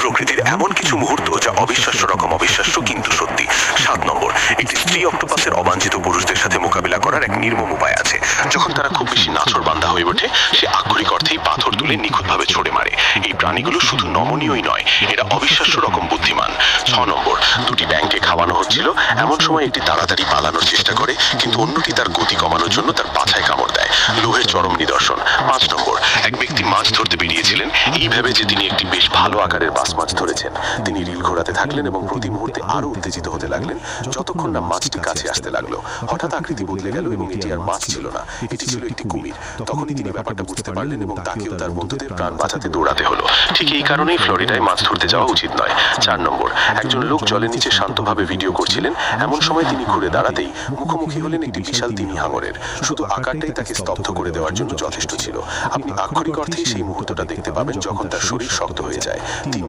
প্রকৃতির এমন কিছু মুহূর্ত যা অবিশ্বাস্য রকম অবিশ্বাস্য কিন্তু সত্যি। 7 নম্বর, একটি স্ত্রী অক্টোপাসের অবাঞ্ছিত পুরুষদের সাথে মোকাবিলা করার এক নির্মম উপায় আছে। যখন তারা খুব বেশি নাছোড়বান্দা হয়ে ওঠে, সে আক্ষরিক অর্থেই পাথর তুলে নিখুঁতভাবে ছড়ে মারে। এই প্রাণীগুলো শুধু নমনীয়ই নয়, এরা অবিশ্বাস্য রকম বুদ্ধিমান। 6 নম্বর, দুটি ব্যাঙকে খাওয়ানো হচ্ছিল, এমন সময় একটি তাড়াতাড়ি পালানোর চেষ্টা করে, কিন্তু অন্যটি তার গতি কমানোর জন্য তার পাছায় কামড় দেয়। লোহের চরম নিদর্শন। 5 নম্বর, এক ব্যক্তি মাছ ধরতে বেরিয়েছিলেন এই ভেবে যে তিনি একটি বেশ ভালো আকারের বাস মাছ ধরেছেন। তিনি রিল ঘোরাতে থাকলেন এবং প্রতি মুহূর্তে আরো উত্তেজিত হতে লাগলেন, যতক্ষণ না মাছটি কাছে আসতে লাগলো। হঠাৎ আকৃতি বদলে গেল এবং এটি আর মাছ ছিল না, এটি ছিল একটি কুমির। তখনই তিনি ব্যাপারটা বুঝতে পারলেন এবং তাকেও তার বন্ধুদের প্রাণ বাঁচাতে দৌড়াতে হলো। ঠিক এই কারণেই ফ্লোরিডায় মাছ ধরতে যাওয়া উচিত নয়। 4 নম্বর, একজন লোক জলের নিচে শান্তভাবে ভিডিও করছিলেন, এমন সময় তিনি ঘুরে দাঁড়াতেই মুখোমুখি হলেন একটি বিশাল তিমি হাঙরের। শুধু আকারটাই তাকে স্তব্ধ করে দেওয়ার জন্য যথেষ্ট ছিল। আপনি আক্ষরিক অর্থেই সেই মুহূর্তটা দেখতে পাবেন যখন তার শরীর শক্ত হয়ে যায়।